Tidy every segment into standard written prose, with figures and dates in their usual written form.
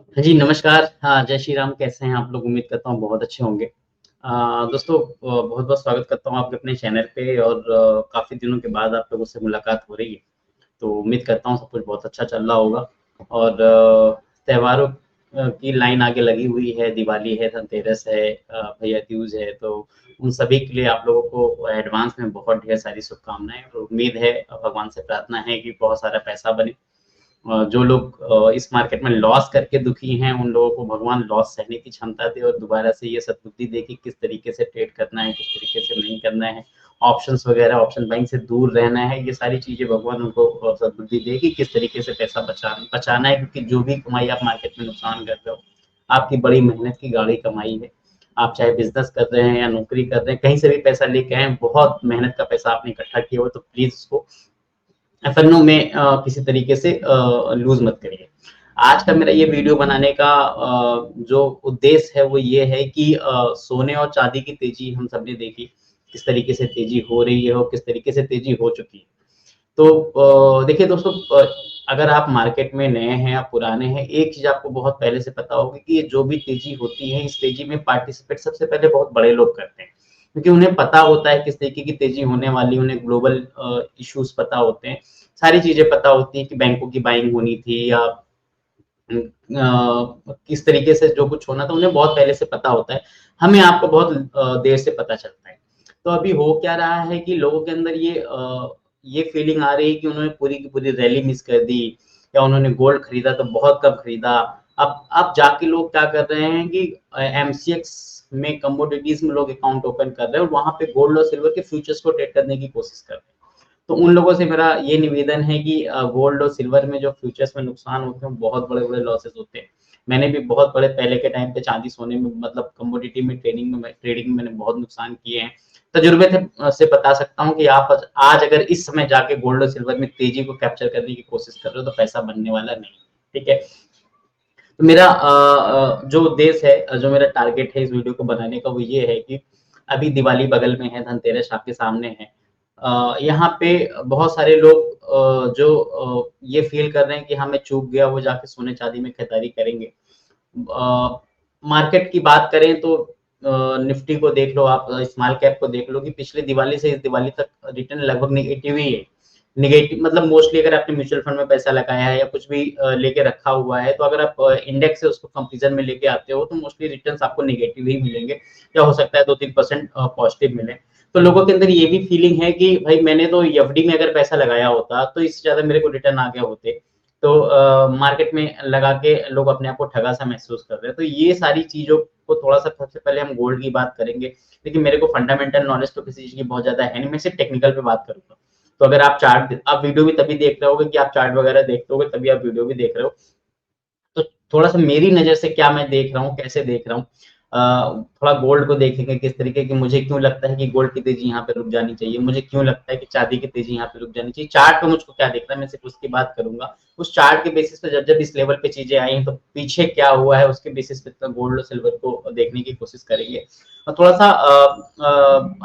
हाँ जी, नमस्कार। हाँ, जय श्री राम, कैसे हैं आप लोग? उम्मीद करता हूँ बहुत अच्छे होंगे। दोस्तों बहुत-बहुत स्वागत करता हूँ आपके अपने चैनल पे और काफ़ी दिनों के बाद आप लोगों से मुलाकात हो रही है। तो उम्मीद करता हूँ सब कुछ बहुत अच्छा चल रहा होगा और त्योहारों की लाइन आगे लगी हुई है, दिवाली है, धनतेरस है, भैया दूज है, तो उन सभी के लिए आप लोगों को एडवांस में बहुत ढेर सारी शुभकामनाएँ और उम्मीद है भगवान से प्रार्थना है कि बहुत सारा पैसा बने। जो लोग इस मार्केट में लॉस करके दुखी हैं, उन लोगों को भगवान लॉस सहने की क्षमता दे और दोबारा से ये सद्बुद्धि दे कि किस तरीके से ट्रेड करना है, किस तरीके से नहीं करना है। ऑप्शंस वगैरह, ऑप्शन बाइंग से दूर रहना है, ये सारी चीज़ें भगवान उनको सद्बुद्धि दे कि किस तरीके से पैसा बचाना है क्योंकि जो भी कमाई आप मार्केट में नुकसान कर रहे हो, आपकी बड़ी मेहनत की गाढ़ी कमाई है। आप चाहे बिज़नेस कर रहे हैं या नौकरी कर रहे हैं, कहीं से भी पैसा लेके आए हैं, बहुत मेहनत का पैसा आपने इकट्ठा किया हो, तो प्लीज़ उसको एफएनओ में किसी तरीके से लूज़ मत करिए। आज का मेरा ये वीडियो बनाने का जो उद्देश्य है वो ये है कि सोने और चांदी की तेज़ी हम सबने देखी, किस तरीके से तेज़ी हो रही है और किस तरीके से तेज़ी हो चुकी है। तो देखिए दोस्तों, अगर आप मार्केट में नए हैं या पुराने हैं, एक चीज़ आपको बहुत पहले से पता होगी कि ये जो भी तेज़ी होती है, इस तेज़ी में पार्टिसिपेट सबसे पहले बहुत बड़े लोग करते हैं। क्योंकि उन्हें पता होता है किस तरीके की तेज़ी होने वाली है, उन्हें ग्लोबल इश्यूज़ पता होते हैं, सारी चीज़ें पता होती हैं कि बैंकों की बाइंग होनी थी या किस तरीके से जो कुछ होना था, उन्हें बहुत पहले से पता होता है। हमें आपको बहुत देर से पता चलता है। तो अभी हो क्या रहा है कि लोगों के अंदर ये फीलिंग आ रही है कि उन्होंने पूरी की पूरी रैली मिस कर दी या उन्होंने गोल्ड खरीदा तो बहुत कम खरीदा। अब जाके लोग क्या कर रहे हैं कि एमसीएक्स में कमोडिटीज़ में लोग अकाउंट ओपन कर रहे हैं और वहाँ पे गोल्ड और सिल्वर के फ्यूचर्स को ट्रेड करने की कोशिश कर रहे हैं। तो उन लोगों से मेरा ये निवेदन है कि गोल्ड और सिल्वर में जो फ्यूचर्स में नुकसान होते हैं, बहुत बड़े-बड़े लॉसेस होते हैं। मैंने भी बहुत बड़े पहले के टाइम पे चाँदी सोने में मतलब कमोडिटी में ट्रेडिंग में मैंने बहुत नुकसान किए हैं। तजुर्बे से बता सकता हूँ कि आप आज अगर इस समय जाके गोल्ड और सिल्वर में तेज़ी को कैप्चर करने की कोशिश कर रहे हो तो पैसा बनने वाला नहीं, ठीक है? तो मेरा जो उद्देश्य है, जो मेरा टारगेट है इस वीडियो को बनाने का वो ये है कि अभी दिवाली बगल में है, धनतेरस आपके सामने है। यहाँ पे बहुत सारे लोग ये फ़ील कर रहे हैं कि हाँ, मैं चूक गया, वो जाके सोने-चांदी में खरीदारी करेंगे। मार्केट की बात करें तो निफ्टी को देख लो आप, स्मॉल कैप को देख लो कि पिछले दिवाली से इस दिवाली तक रिटर्न लगभग नेगेटिव ही है। नेगेटिव मतलब मोस्टली अगर आपने म्यूचुअल फंड में पैसा लगाया है या कुछ भी लेके रखा हुआ है, तो अगर आप इंडेक्स से उसको कंपैरिज़न में लेके आते हो, तो मोस्टली रिटर्न्स आपको नेगेटिव ही मिलेंगे या हो सकता है 2-3% पॉजिटिव मिले। तो लोगों के अंदर ये भी फीलिंग है कि भाई मैंने तो एफडी में अगर पैसा लगाया होता, तो इससे ज़्यादा मेरे को रिटर्न आ गए होते। तो मार्केट में लगा के लोग अपने आप को ठगा-सा महसूस कर रहे हैं। तो ये सारी चीज़ों को थोड़ा-सा सबसे पहले हम गोल्ड की बात करेंगे। लेकिन मेरे को फंडामेंटल नॉलेज तो किसी चीज़ की बहुत ज़्यादा है नहीं, मैं सिर्फ टेक्निकल पे बात करूँगा। तो अगर आप वीडियो भी तभी देख रहे होगे कि आप चार्ट वगैरह देखते होगे, तभी आप वीडियो भी देख रहे हो। तो थोड़ा-सा मेरी नज़र से क्या मैं देख रहा हूँ, कैसे देख रहा हूँ। थोड़ा गोल्ड को देखेंगे किस तरीके की मुझे क्यों लगता है कि गोल्ड की तेज़ी यहाँ पे रुक जानी चाहिए, मुझे क्यों लगता है कि चाँदी की तेज़ी यहाँ पे रुक जानी चाहिए। चार्ट पे मुझको क्या दिख रहा है, मैं सिर्फ़ उसकी बात करूँगा। उस चार्ट के बेसिस पे जब-जब इस लेवल पे चीज़ें आई हैं, तो पीछे क्या हुआ है, उसके बेसिस पे तो गोल्ड और सिल्वर को देखने की कोशिश करेंगे। और थोड़ा-सा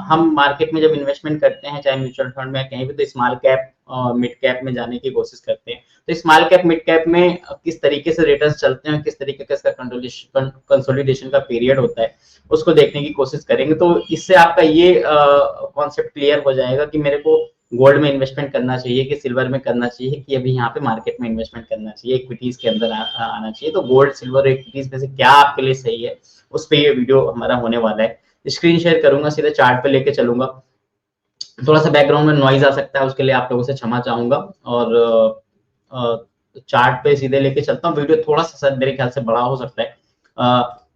हम मार्केट में जब इन्वेस्टमेंट करते हैं, चाहे म्यूचुअल फंड में या कहीं भी, तो स्मॉल कैप मिड कैप में जाने की कोशिश करते हैं। तो स्मॉल कैप मिड कैप में किस तरीके से रिटर्न्स चलते हैं, किस तरीके का इसका कंसोलिडेशन का पीरियड होता है, उसको देखने की कोशिश करेंगे। तो इससे आपका ये कॉन्सेप्ट क्लियर हो जाएगा कि मेरे को गोल्ड में इन्वेस्टमेंट करना चाहिए कि सिल्वर में करना चाहिए कि अभी यहाँ पे मार्केट में इन्वेस्टमेंट करना चाहिए, इक्विटीज के अंदर आना चाहिए। तो गोल्ड सिल्वर इक्विटीज में से क्या आपके लिए सही है, उस पर ये वीडियो हमारा होने वाला है। स्क्रीन शेयर करूंगा, सीधे चार्ट पे लेके चलूंगा। थोड़ा-सा बैकग्राउंड में नॉइज़ आ सकता है, उसके लिए आप लोगों से क्षमा चाहूँगा और चार्ट पे सीधे लेके चलता हूँ। वीडियो थोड़ा-सा शायद मेरे ख्याल से बड़ा हो सकता है।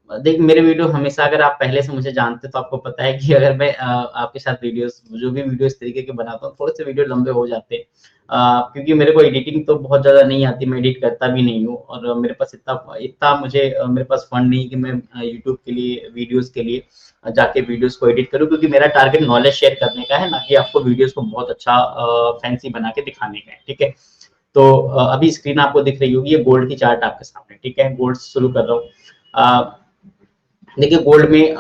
देखिए मेरे वीडियो हमेशा, अगर आप पहले से मुझे जानते हैं तो आपको पता है कि अगर मैं आपके साथ वीडियोज़ जो भी वीडियो इस तरीके के बनाता हूँ, थोड़े से वीडियो लंबे हो जाते हैं। क्योंकि मेरे को एडिटिंग तो बहुत ज़्यादा नहीं आती, मैं एडिट करता भी नहीं हूँ और मेरे पास इतना इतना मुझे मेरे पास फंड नहीं कि मैं यूट्यूब के लिए, वीडियोज़ के लिए जाके वीडियोस को एडिट करूँ, क्योंकि मेरा टारगेट नॉलेज शेयर करने का है, ना कि आपको वीडियोस को बहुत अच्छा फैंसी बना के दिखाने का है, ठीक है? तो अभी स्क्रीन आपको दिख रही होगी, ये गोल्ड की चार्ट आपके सामने, ठीक है? गोल्ड से शुरू कर रहा हूँ। देखिए गोल्ड में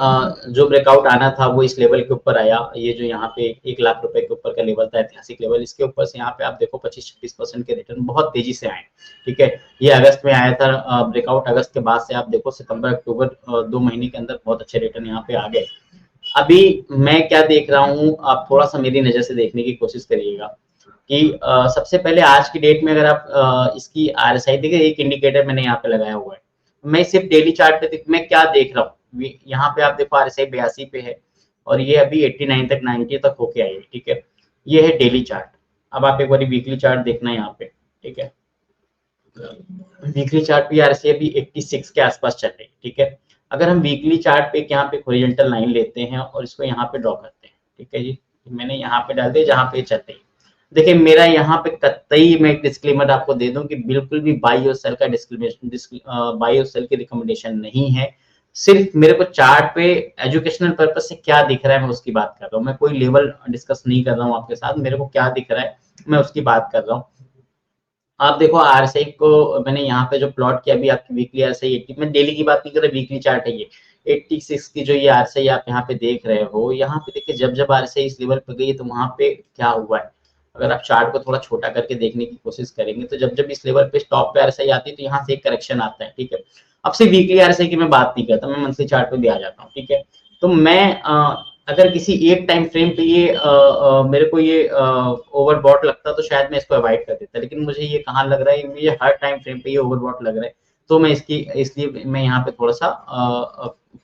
जो ब्रेकआउट आना था वो इस लेवल के ऊपर आया, ये जो यहाँ पे 1 लाख रुपए के ऊपर का लेवल था, ऐतिहासिक लेवल, इसके ऊपर से यहाँ पे आप देखो 25-26% के रिटर्न बहुत तेजी से आए। ठीक है, ये अगस्त में आया था ब्रेकआउट, अगस्त के बाद से आप देखो सितंबर अक्टूबर 2 महीने के अंदर बहुत अच्छे रिटर्न यहाँ पे आ गए। अभी मैं क्या देख रहा हूँ, आप थोड़ा सा मेरी नजर से देखने की कोशिश करिएगा कि सबसे पहले आज की डेट में अगर आप इसकी आरएसआई देखिए, एक इंडिकेटर मैंने यहाँ पे लगाया हुआ है, मैं सिर्फ डेली चार्ट पे मैं क्या देख रहा हूँ, यहाँ पे आप देखो आरएसआई 82 पे है और ये अभी 89 तक 90 तक होके आई है। ठीक है, ये है डेली चार्ट। अब आप एक बार वीकली चार्ट देखना है यहाँ पे। ठीक है, वीकली चार्ट पे आरएसआई अभी 86 के आसपास चल रही है। ठीक है, अगर हम वीकली चार्ट पे यहाँ पे हॉरिजॉन्टल लाइन लेते हैं और इसको यहाँ पे ड्रॉ करते हैं। ठीक है जी, मैंने यहाँ पे डाल दिया जहाँ पे चल रही है। देखिए मेरा यहाँ पे कतई मैं एक डिस्क्लेमर आपको दे दूं कि बिल्कुल भी बाई और सेल का डिस्क्रिमिनेशन, बाई और सेल की रिकमेंडेशन नहीं है। सिर्फ मेरे को चार्ट पे एजुकेशनल पर्पज से क्या दिख रहा है मैं उसकी बात कर रहा हूँ, मैं कोई लेवल डिस्कस नहीं कर रहा हूँ आपके साथ, मेरे को क्या दिख रहा है मैं उसकी बात कर रहा हूँ। आप देखो आरएसआई को मैंने यहाँ पे जो प्लॉट किया अभी आपकी वीकली आरएसआई 80, मैं डेली की बात नहीं कर रहा, वीकली चार्ट है ये 86 की जो ये आरएसआई आप यहाँ पे देख रहे हो, यहाँ पे देखिए जब जब आरएसआई इस लेवल पे गई है तो वहां पे क्या हुआ है, अगर आप चार्ट को थोड़ा छोटा करके देखने की कोशिश करेंगे तो जब जब इस लेवल पे टॉप पे आरएसआई आती है तो यहाँ से एक करेक्शन आता है। ठीक है, अब से वीकली आरएसआई की मैं बात नहीं करता, मैं मंथली चार्ट पे भी आ जाता हूँ। ठीक है, तो मैं अगर किसी एक टाइम फ्रेम पे ये मेरे को ये ओवरबॉट लगता तो शायद मैं इसको अवॉइड कर देता, लेकिन मुझे ये कहाँ लग रहा है, मुझे हर टाइम फ्रेम पे ये ओवरबॉट लग रहा है, तो मैं इसकी इसलिए मैं यहाँ पे थोड़ा सा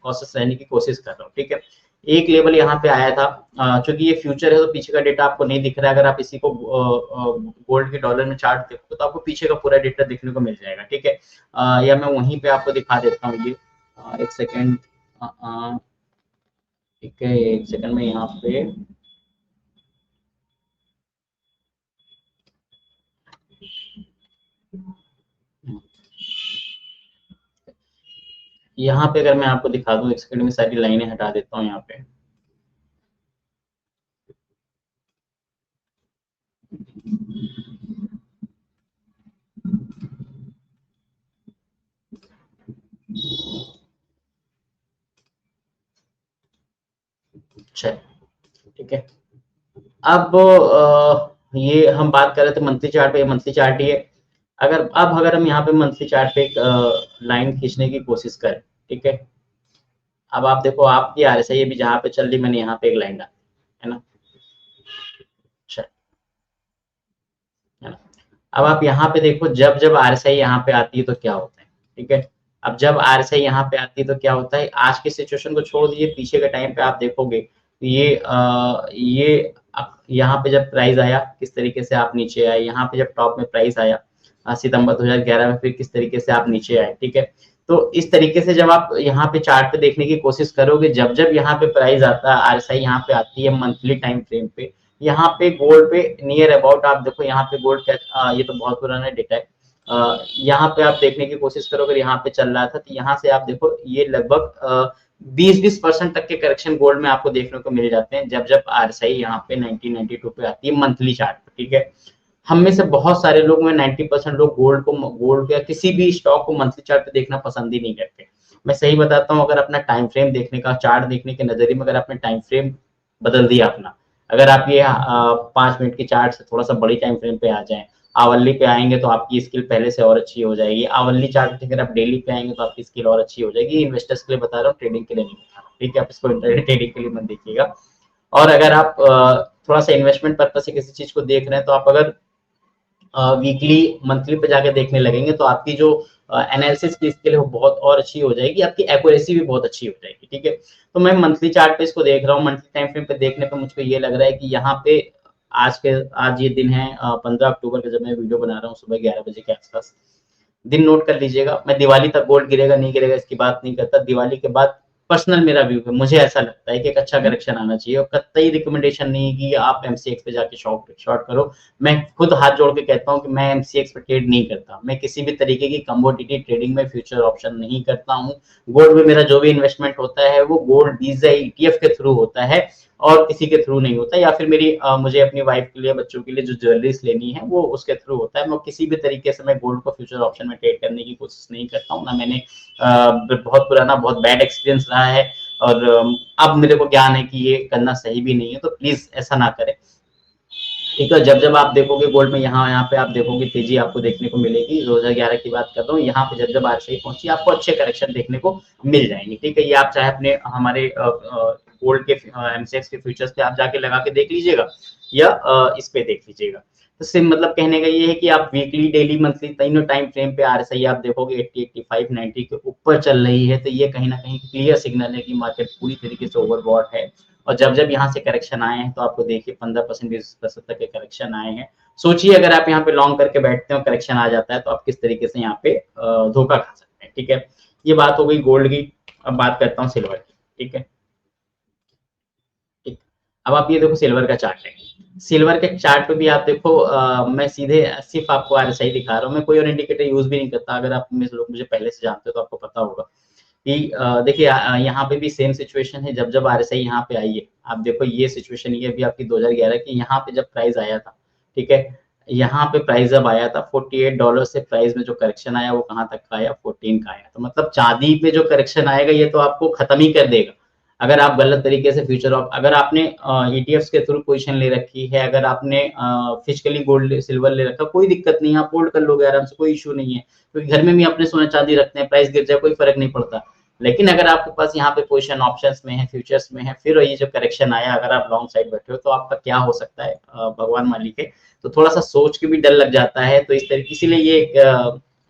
कॉशियस रहने की कोशिश कर रहा हूँ। ठीक है, एक लेवल यहाँ पे आया था, चूंकि ये फ्यूचर है तो पीछे का डेटा आपको नहीं दिख रहा है, अगर आप इसी को गोल्ड के डॉलर में चार्ट देखो तो आपको पीछे का पूरा डेटा देखने को मिल जाएगा। ठीक है, या मैं वहीं पे आपको दिखा देता हूँ ये, एक सेकेंड, ठीक है एक सेकंड में यहाँ पे यहाँ पे अगर मैं आपको दिखा दूं, एक सेकंड में सारी लाइनें हटा देता हूँ यहाँ पे। अच्छा, ठीक है, अब ये हम बात कर रहे थे मंथली चार्ट पे, मंथली चार्ट ही है। अगर हम यहाँ पे मंथली चार्ट पे एक लाइन खींचने की कोशिश करें। ठीक है, अब आप देखो आपकी आरएसआई भी जहाँ पे चल रही, मैंने यहाँ पे एक लाइन डाली है ना। अच्छा, है ना, अब आप यहाँ पे देखो जब जब आरएसआई यहाँ पे आती है तो क्या होता है। ठीक है, अब जब आरएसआई यहाँ पे आती है तो क्या होता है, आज की सिचुएशन को छोड़ दीजिए, पीछे के टाइम पे आप देखोगे तो ये यहाँ पे जब प्राइस आया किस तरीके से आप नीचे आए, यहाँ पे जब टॉप में प्राइस आया सितंबर 2011 में, फिर किस तरीके से आप नीचे आए। ठीक है, तो इस तरीके से जब आप यहाँ पे चार्ट पे देखने की कोशिश करोगे, जब जब यहाँ पे प्राइस आता है, आरएसआई यहाँ पे आती है मंथली टाइम फ्रेम पे, यहाँ पे गोल्ड पे नियर अबाउट आप देखो, यहाँ पे गोल्ड क्या, ये तो बहुत पुराना डेटा है, यहाँ पे आप देखने की कोशिश करो, अगर यहाँ पे चल रहा था तो यहाँ से आप देखो ये लगभग 20% तक के करेक्शन गोल्ड में आपको देखने को मिल जाते हैं जब जब आरएसआई यहाँ पे 1992 पे आती है मंथली चार्ट पे। ठीक है, हम में से बहुत सारे लोग में 90% लोग गोल्ड या किसी भी स्टॉक को मंथली चार्ट पे देखना पसंद ही नहीं करते। मैं सही बताता हूँ, अगर अपना टाइम फ्रेम देखने का, चार्ट देखने के नजरिए में अगर आपने टाइम फ्रेम बदल दिया अपना, अगर आप ये 5 मिनट की चार्ट से थोड़ा सा बड़ी टाइम फ्रेम पे आ जाएं, आवरली पे आएंगे तो आपकी स्किल पहले से और अच्छी हो जाएगी, आवरली चार्ट अगर आप डेली पे आएंगे तो आपकी स्किल और अच्छी हो जाएगी। इन्वेस्टर्स के लिए बता रहा हूँ, ट्रेडिंग के लिए नहीं बता रहा हूँ। ठीक है, आप इसको ट्रेडिंग के लिए मत देखिएगा। और अगर आप थोड़ा सा इन्वेस्टमेंट पर्पज से किसी चीज को देख रहे हैं तो आप अगर वीकली मंथली पे जाके देखने लगेंगे तो आपकी जो एनालिसिस की स्किल है वो बहुत और अच्छी हो जाएगी, आपकी एक्यूरेसी भी बहुत अच्छी हो जाएगी। ठीक है, तो मैं मंथली चार्ट पे इसको देख रहा हूँ, मंथली टाइम फ्रेम पे देखने पे मुझको ये लग रहा है कि यहाँ पे आज ये दिन है 15 अक्टूबर का, जब मैं वीडियो बना रहा हूँ सुबह 11 बजे के आसपास, दिन नोट कर लीजिएगा। मैं दिवाली तक गोल्ड गिरेगा नहीं गिरेगा इसकी बात नहीं करता, दिवाली के बाद पर्सनल मेरा व्यू है, मुझे ऐसा लगता है कि एक अच्छा करेक्शन आना चाहिए, और कतई रिकमेंडेशन नहीं है कि आप एमसीएक्स पे जाके शॉर्ट करो। मैं खुद हाथ जोड़ के कहता हूँ कि मैं एमसीएक्स पे ट्रेड नहीं करता, मैं किसी भी तरीके की कमोडिटी ट्रेडिंग में फ्यूचर ऑप्शन नहीं करता हूँ। गोल्ड में मेरा जो भी इन्वेस्टमेंट होता है वो गोल्ड वीजा ईटीएफ के थ्रू होता है, और किसी के थ्रू नहीं होता, या फिर मुझे अपनी वाइफ के लिए, बच्चों के लिए जो ज्वेलरीज लेनी है वो उसके थ्रू होता है। मैं किसी भी तरीके से मैं गोल्ड को फ्यूचर ऑप्शन में ट्रेड करने की कोशिश नहीं करता हूँ, ना मैंने बहुत पुराना बहुत बैड एक्सपीरियंस रहा है, और अब मेरे को ज्ञान है कि ये करना सही भी नहीं है, तो प्लीज ऐसा ना करें। ठीक है, जब जब आप देखोगे गोल्ड में यहाँ पे आप देखोगे तेजी आपको देखने को मिलेगी। 2011 की बात कर रहा हूँ, यहाँ पे जब जब आरसीआई पहुंची आपको अच्छे करेक्शन देखने को मिल जाएंगे। ठीक है, ये आप चाहे अपने हमारे गोल्ड के एमसीएक्स के फ्यूचर्स पे आप जाके लगा के देख लीजिएगा, या इस पे देख लीजिएगा। तो सिम मतलब कहने का ये है कि आप वीकली, डेली, मंथली तीनों टाइम फ्रेम पे आरएसआई आप देखोगे 80, 85, 90 के ऊपर चल रही है, तो ये कहीं ना कहीं क्लियर सिग्नल है कि मार्केट पूरी तरीके से ओवरबॉट है। और जब जब यहाँ से करेक्शन आए हैं तो आपको देखिए 15% 20% तक के करेक्शन आए हैं। सोचिए अगर आप यहाँ पे लॉन्ग करके बैठते हो, करेक्शन आ जाता है, तो आप किस तरीके से यहाँ पे धोखा खा सकते हैं। ठीक है, ये बात हो गई गोल्ड की। अब बात करता हूँ सिल्वर की। ठीक है, ठीक। अब आप ये देखो सिल्वर का चार्ट है। सिल्वर के चार्ट पे भी आप देखो, मैं सीधे सिर्फ आपको आरएसआई दिखा रहा हूँ, मैं कोई और इंडिकेटर यूज भी नहीं करता। अगर आप लोग मुझे पहले से जानते हो तो आपको पता होगा कि देखिए यहाँ पे भी सेम सिचुएशन है। जब जब आरएसआई यहाँ पे आई है, आप देखो ये सिचुएशन ये भी आपकी 2011 की, यहाँ पे जब प्राइस आया था। ठीक है, यहाँ पे प्राइस जब आया था $48 से, प्राइस में जो करेक्शन आया वो कहाँ तक का आया, 14 का आया। तो मतलब चांदी पे जो करेक्शन आएगा ये तो आपको खत्म ही कर देगा। अगर आप गलत तरीके से फ्यूचर ऑफ, अगर आपने ईटीएफ्स के थ्रू पोजीशन ले रखी है, अगर आपने फिजिकली गोल्ड सिल्वर ले रखा, कोई दिक्कत नहीं है, आप होल्ड कर लोगे आराम से, कोई इशू नहीं है। क्योंकि घर में भी अपने सोना चांदी रखते हैं, प्राइस गिर जाए कोई फर्क नहीं पड़ता। लेकिन अगर आपके पास यहाँ पे पोजीशन ऑप्शंस में है, फ्यूचर्स में है, फिर ये जो करेक्शन आया, अगर आप लॉन्ग साइड बैठे हो तो आपका क्या हो सकता है, भगवान मालिक है। तो थोड़ा सा सोच के भी डर लग जाता है। तो इस तरीके, इसीलिए ये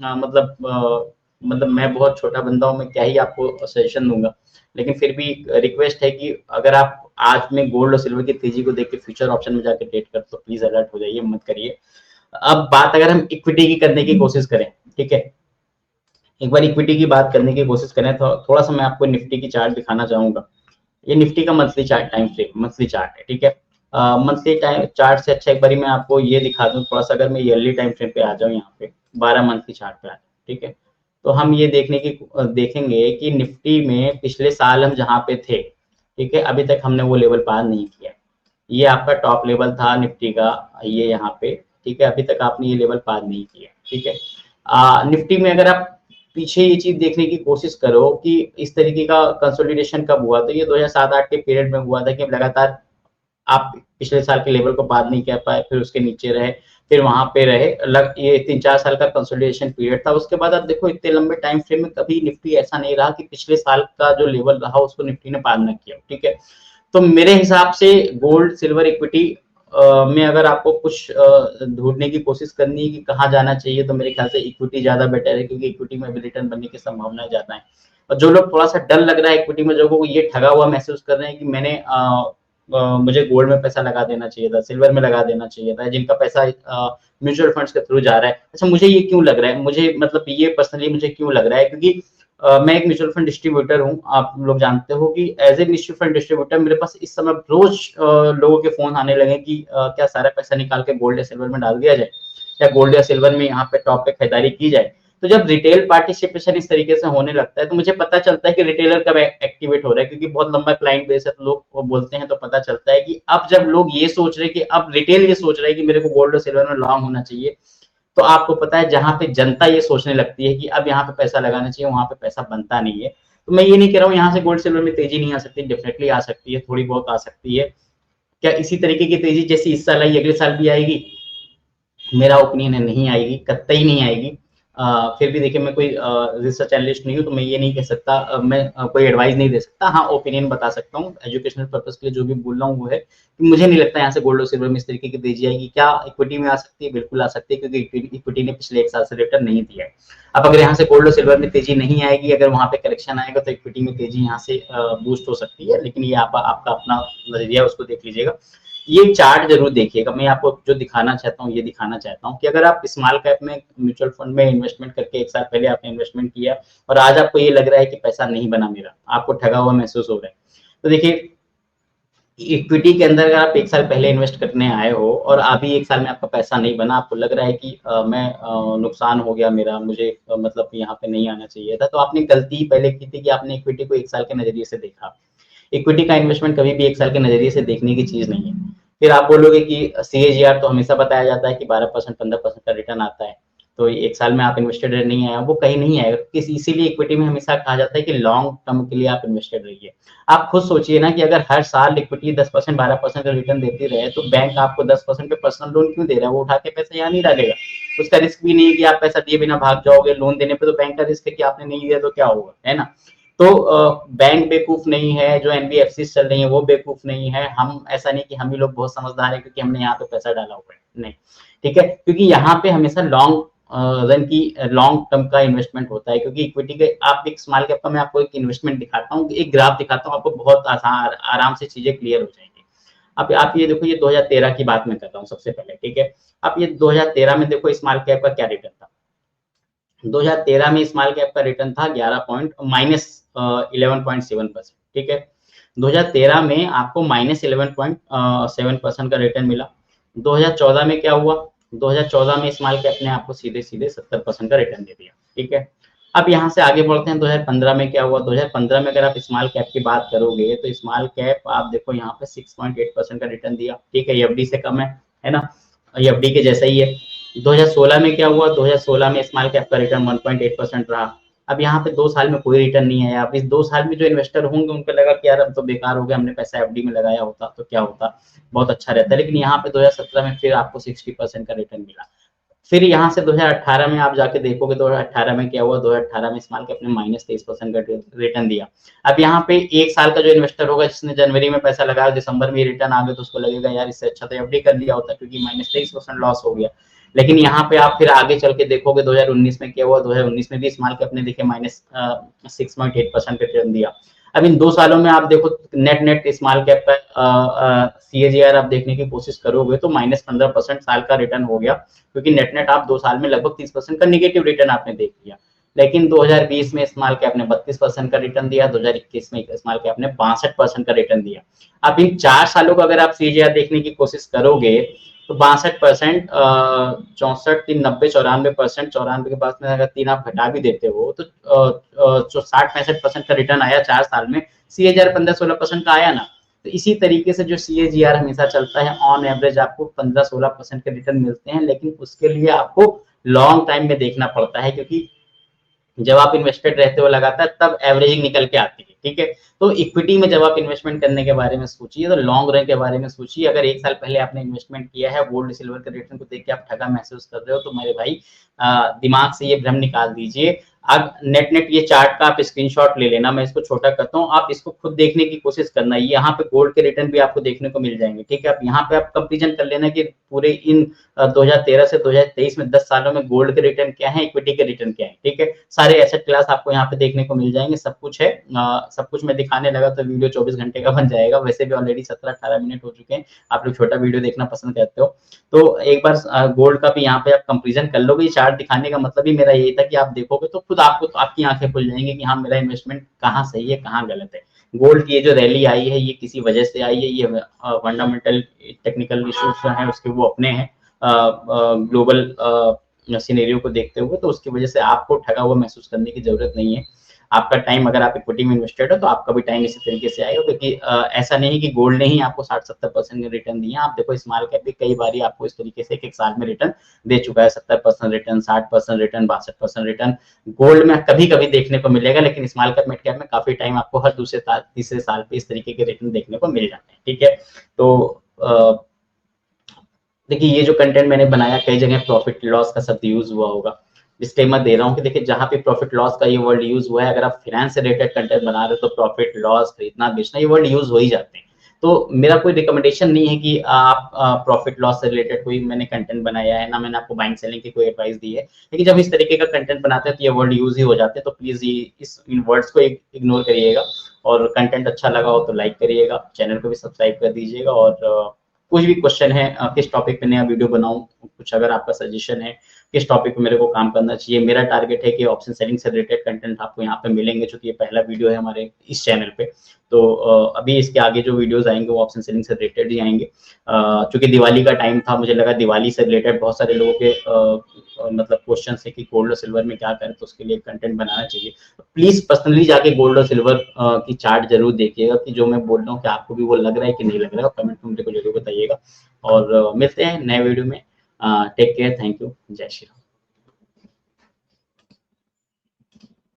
मतलब मैं बहुत छोटा बंदा हूँ, मैं क्या ही आपको सजेशन दूंगा। लेकिन फिर भी रिक्वेस्ट है कि अगर आप आज में गोल्ड और सिल्वर की तेजी को देख के फ्यूचर ऑप्शन में जाके ट्रेड कर, तो प्लीज अलर्ट हो जाइए, मत करिए। अब बात अगर हम इक्विटी की करने की कोशिश करें, ठीक है, एक बार इक्विटी की बात करने की कोशिश करें तो थोड़ा सा मैं आपको निफ्टी की चार्ट दिखाना चाहूंगा। ये निफ्टी का monthly chart, time frame monthly chart है। ठीक है, मंथली टाइम चार्ट से अच्छा एक बार मैं आपको ये दिखा दूं थोड़ा सा। अगर मैं ईयरली टाइम फ्रेम पे आ जाऊं, यहाँ पे 12 मंथ की चार्ट पे आ जाऊं, ठीक है, तो हम ये देखेंगे कि निफ्टी में पिछले साल हम जहाँ पे थे, ठीक है, अभी तक हमने वो लेवल पार नहीं किया। ये आपका टॉप लेवल था निफ्टी का, ये यहाँ पे। ठीक है, अभी तक आपने ये लेवल पार नहीं किया। ठीक है, निफ्टी में अगर आप पीछे ये चीज देखने की कोशिश करो कि इस तरीके का कंसोलिडेशन कब हुआ, तो ये 2007-8 के पीरियड में हुआ था कि लगातार आप पिछले साल के लेवल को पार नहीं कर पाए, फिर उसके नीचे रहे, फिर वहां पे रहे। ये 3-4 साल का कंसोलिडेशन पीरियड था। उसके बाद आप देखो इतने लंबे टाइम फ्रेम में कभी निफ्टी ऐसा नहीं रहा कि पिछले साल का जो लेवल रहा उसको निफ्टी ने पार न किया। ठीक है, तो मेरे हिसाब से गोल्ड सिल्वर इक्विटी में अगर आपको कुछ ढूंढने की कोशिश करनी है कि कहाँ जाना चाहिए, तो मेरे ख्याल से इक्विटी ज्यादा बेटर है, क्योंकि इक्विटी में भी रिटर्न बनने की संभावना ज्यादा है। और जो लोग थोड़ा सा डर लग रहा है इक्विटी में, जो को ये ठगा हुआ महसूस कर रहे हैं कि मुझे गोल्ड में पैसा लगा देना चाहिए था, सिल्वर में लगा देना चाहिए था, जिनका पैसा म्यूचुअल फंड्स के थ्रू जा रहा है। अच्छा, मुझे ये क्यों लग रहा है, मुझे मतलब ये पर्सनली मुझे क्यों लग रहा है, क्योंकि मैं एक म्यूचुअल फंड डिस्ट्रीब्यूटर हूँ। आप लोग जानते हो कि as a mutual fund distributor मेरे पास इस समय रोज लोगों के फोन आने लगे कि क्या सारा पैसा निकाल के गोल्ड या सिल्वर में डाल दिया जाए, या गोल्ड या सिल्वर में यहाँ पे टॉप पे खरीदारी की जाए। तो जब रिटेल पार्टिसिपेशन इस तरीके से होने लगता है, तो मुझे पता चलता है कि रिटेलर कब एक्टिवेट हो रहा है, क्योंकि बहुत लंबा क्लाइंट बेस है, तो लोग बोलते हैं, तो पता चलता है कि अब जब लोग ये सोच रहे हैं कि अब रिटेल ये सोच रहा है कि मेरे को गोल्ड और सिल्वर में लॉन्ग होना चाहिए, तो आपको पता है जहां पे जनता ये सोचने लगती है कि अब यहाँ पे पैसा लगाना चाहिए, वहां पे पैसा बनता नहीं है। तो मैं ये नहीं कह रहा हूँ यहाँ से गोल्ड सिल्वर में तेजी नहीं आ सकती, डेफिनेटली आ सकती है, थोड़ी बहुत आ सकती है। क्या इसी तरीके की तेजी जैसी इस साल आई अगले साल भी आएगी? मेरा ओपिनियन है नहीं आएगी, कतई नहीं आएगी। फिर भी देखिए मैं कोई रिसर्च एनालिस्ट नहीं हूँ, तो मैं ये नहीं कह सकता, मैं कोई एडवाइस नहीं दे सकता। हाँ, ओपिनियन बता सकता हूँ एजुकेशनल पर्पस के लिए, जो भी बोल रहा हूँ वो है कि मुझे नहीं लगता यहाँ से गोल्ड और सिल्वर में इस तरीके की तेजी आएगी। क्या इक्विटी में आ सकती है? बिल्कुल आ सकती है, क्योंकि इक्विटी ने पिछले 1 साल से रिटर्न नहीं दिया है। अब अगर यहाँ से गोल्ड और सिल्वर में तेजी नहीं आएगी, अगर वहां पे करेक्शन आएगा, तो इक्विटी में तेजी यहाँ से बूस्ट हो सकती है। लेकिन ये आपका अपना नजरिया, उसको देख लीजिएगा। ये चार्ट जरूर देखिएगा। मैं आपको जो दिखाना चाहता हूँ, ये दिखाना चाहता हूँ कि अगर आप स्मॉल कैप में म्यूचुअल फंड में इन्वेस्टमेंट करके 1 साल पहले आपने इन्वेस्टमेंट किया, और आज आपको ये लग रहा है कि पैसा नहीं बना मेरा, आपको ठगा हुआ महसूस हो रहा है, तो देखिए इक्विटी के अंदर अगर आप 1 साल पहले इन्वेस्ट करने आए हो और अभी 1 साल में आपका पैसा नहीं बना, आपको लग रहा है कि मैं नुकसान हो गया मेरा, मुझे मतलब यहाँ पे नहीं आना चाहिए था, तो आपने गलती पहले की थी कि आपने इक्विटी को 1 साल के नजरिए से देखा। इक्विटी का इन्वेस्टमेंट कभी भी 1 साल के नजरिए से देखने की चीज नहीं है। फिर आप बोलोगे कि CAGR तो हमेशा बताया जाता है कि 12% 15% का रिटर्न आता है, तो 1 साल में आप इन्वेस्टेड नहीं आया, वो कहीं नहीं आएगा। इसीलिए इक्विटी में हमेशा कहा जाता है कि लॉन्ग टर्म के लिए आप इन्वेस्टेड रहिए। आप खुद सोचिए ना कि अगर हर साल इक्विटी 10% 12% का रिटर्न देती रहे, तो बैंक आपको 10% पे पर्सनल लोन क्यों दे रहा है? वो उठा के पैसा यहाँ नहीं डालेगा। उसका रिस्क भी नहीं है कि आप पैसा दिए बिना भाग जाओगे। लोन देने पे तो बैंक का रिस्क है कि आपने नहीं दिया तो क्या होगा, है ना? तो बैंक बेवकूफ नहीं है, जो एनबीएफसी चल रही है वो बेवकूफ नहीं है। हम ऐसा नहीं कि हम ही लोग बहुत समझदार है क्योंकि हमने यहाँ पे पैसा डाला हुआ है, नहीं, ठीक है, क्योंकि यहाँ पे हमेशा लॉन्ग रन की लॉन्ग टर्म का इन्वेस्टमेंट होता है। क्योंकि इक्विटी के आप एक स्मॉल कैप का मैं आपको एक इन्वेस्टमेंट दिखाता हूँ, एक ग्राफ दिखाता हूँ, आपको बहुत आसान आराम से चीजें क्लियर हो जाएंगी। आप ये देखो, ये 2013 की बात मैं कर रहा हूँ सबसे पहले, ठीक है। आप ये 2013 में देखो स्मॉल कैप का क्या रिटर्न था। 2013 में स्मॉल कैप का रिटर्न था 11.7%, ठीक है। 2013 में आपको -11.7% का रिटर्न मिला। 2014 में क्या हुआ? 2014 में स्मॉल कैप ने आपको सीधे सीधे 70% का रिटर्न दे दिया, ठीक है। अब यहाँ से आगे बढ़ते हैं, 2015 में क्या हुआ? 2015 में अगर आप स्मॉल कैप की बात करोगे तो स्मॉल कैप आप देखो यहाँ पे 6.8% का रिटर्न दिया, ठीक है। एफडी से कम है ना, एफडी के जैसा ही है। 2016 में क्या हुआ? 2016 में स्मॉल कैप का रिटर्न 1.8% रहा। अब यहाँ पे 2 साल में कोई रिटर्न नहीं आया। अब इस 2 साल में जो इन्वेस्टर होंगे उनको लगा कि यार अब तो बेकार हो गया, हमने पैसा एफडी में लगाया होता तो क्या होता, बहुत अच्छा रहता। लेकिन यहाँ पे 2017 में फिर आपको 60% का रिटर्न मिला। फिर यहाँ से 2018 में आप जाके देखोगे, 2018 में क्या हुआ? 2018 में स्मॉल कैप ने -23% का रिटर्न दिया। अब यहाँ पे 1 साल का जो इन्वेस्टर होगा जिसने जनवरी में पैसा लगाया, दिसंबर में रिटर्न आ गया, तो उसको लगेगा यार इससे अच्छा तो एफडी कर लिया होता, क्योंकि -23% लॉस हो गया। लेकिन यहाँ पे आप फिर आगे चल के देखोगे 2019 में क्या हुआ? 2019 में भी स्मॉल कैप ने देखिए -6.8% का रिटर्न दिया। अब इन 2 सालों में आप देखो नेट स्मॉल कैप का CAGR आप देखने की कोशिश करोगे तो -15% साल का रिटर्न हो गया, क्योंकि नेट आप 2 साल में लगभग 30% का निगेटिव रिटर्न आपने देख लिया। लेकिन 2020 में स्मॉल कैप ने 32% का रिटर्न दिया, 2021 में स्मॉल कैप ने 62% का रिटर्न दिया। अब इन 4 सालों का अगर आप CAGR देखने की कोशिश करोगे तो 62%, 64, 3, 90, 94%, 94 के पास में अगर 3 आप घटा भी देते हो तो 60-65% का रिटर्न आया 4 साल में। CAGR 15-16% का आया ना। तो इसी तरीके से जो CAGR हमेशा चलता है, ऑन एवरेज आपको 15-16% के रिटर्न मिलते हैं, लेकिन उसके लिए आपको लॉन्ग टाइम में देखना पड़ता है, क्योंकि जब आप इन्वेस्टेड रहते हो लगातार तब एवरेजिंग निकल के आती है, ठीक है। तो इक्विटी में जब आप इन्वेस्टमेंट करने के बारे में सोचिए तो लॉन्ग रन के बारे में सोचिए। अगर 1 साल पहले आपने इन्वेस्टमेंट किया है, गोल्ड सिल्वर के रिटर्न को देख के आप ठगा महसूस कर रहे हो, तो मेरे भाई दिमाग से ये भ्रम निकाल दीजिए। अब नेट ये चार्ट का आप स्क्रीनशॉट ले लेना, मैं इसको छोटा करता हूँ, आप इसको खुद देखने की कोशिश करना। यहाँ पे गोल्ड के रिटर्न भी आपको देखने को मिल जाएंगे, ठीक है। अब यहाँ पे आप कंपेरिजन कर लेना कि पूरे इन 2013 से 2023 में 10 सालों में गोल्ड के रिटर्न क्या है, इक्विटी के रिटर्न क्या है, ठीक है। सारे एसेट क्लास आपको यहाँ पे देखने को मिल जाएंगे, सब कुछ है। सब कुछ मैं दिखाने लगा तो वीडियो 24 घंटे का बन जाएगा। वैसे भी ऑलरेडी 17-18 मिनट हो चुके हैं, आप लोग छोटा वीडियो देखना पसंद करते हो। तो एक बार गोल्ड का भी यहाँ पे आप कंपेरिजन कर लोगे। चार्ट दिखाने का मतलब ही मेरा यही था कि आप देखोगे तो खुद आपको आपकी आंखें खुल जाएंगी कि हाँ मेरा इन्वेस्टमेंट कहाँ सही है कहाँ गलत है। गोल्ड की ये जो रैली आई है ये किसी वजह से आई है, ये फंडामेंटल टेक्निकल इश्यूज जो है उसके वो अपने हैं, ग्लोबल सिनेरियो को देखते हुए, तो उसकी वजह से आपको ठगा हुआ महसूस करने की जरूरत नहीं है। आपका टाइम, अगर आप इक्विटी में इन्वेस्टेड हो तो आपका भी टाइम इसी तरीके से आएगा, क्योंकि ऐसा नहीं है कि गोल्ड ने ही आपको 60-70% रिटर्न दिए। आप देखो स्मॉल कैप भी कई बार आपको इस तरीके से एक साल में रिटर्न दे चुका है, 70% रिटर्न, 60% रिटर्न, 62% रिटर्न। गोल्ड में कभी कभी देखने को मिलेगा, लेकिन स्मॉल कैप मिड कैप में काफी टाइम आपको हर दूसरे तीसरे साल पे इस तरीके के रिटर्न देखने को मिल जाते हैं, ठीक है। तो देखिए ये जो कंटेंट मैंने बनाया, कई जगह प्रॉफिट लॉस का शब्द यूज हुआ होगा। डिस्क्लेमर दे रहा हूँ कि देखिए जहाँ पे प्रॉफिट लॉस का ये वर्ड यूज हुआ है, अगर आप फाइनेंस से रिलेटेड कंटेंट बना रहे हो तो प्रॉफिट लॉस, खरीदना बेचना, ये वर्ड यूज हो ही जाते हैं। तो मेरा कोई रिकमेंडेशन नहीं है कि आप प्रॉफिट लॉस से रिलेटेड कोई मैंने कंटेंट बनाया है, ना मैंने आपको बाइंग सेलिंग की कोई एडवाइस दी है। लेकिन जब इस तरीके का कंटेंट बनाते हैं तो ये वर्ड यूज ही हो जाते हैं, तो प्लीज इन वर्ड्स को इग्नोर करिएगा। और कंटेंट अच्छा लगा हो तो लाइक करिएगा, चैनल को भी सब्सक्राइब कर दीजिएगा। और कुछ भी क्वेश्चन है, किस टॉपिक पे नया वीडियो बनाऊं, कुछ अगर आपका सजेशन है किस टॉपिक पे मेरे को काम करना चाहिए। मेरा टारगेट है कि ऑप्शन सेलिंग से रिलेटेड कंटेंट आपको यहाँ पे मिलेंगे, चूंकि ये पहला वीडियो है हमारे इस चैनल पे। तो अभी इसके आगे जो वीडियोस आएंगे वो ऑप्शन सेलिंग से रिलेटेड ही आएंगे। चूंकि दिवाली का टाइम था, मुझे लगा दिवाली से रिलेटेड बहुत सारे लोगों के मतलब क्वेश्चन है कि गोल्ड और सिल्वर में क्या करें, तो उसके लिए कंटेंट बनाना चाहिए। प्लीज पर्सनली जाके गोल्ड और सिल्वर की चार्ट जरूर देखिएगा कि जो मैं बोल रहा हूँ कि आपको भी वो लग रहा है कि नहीं लग रहा है, कमेंट में मुझे को जरूर बताइएगा। और मिलते हैं नए वीडियो में। टेक केयर, थैंक यू, जय श्री राम।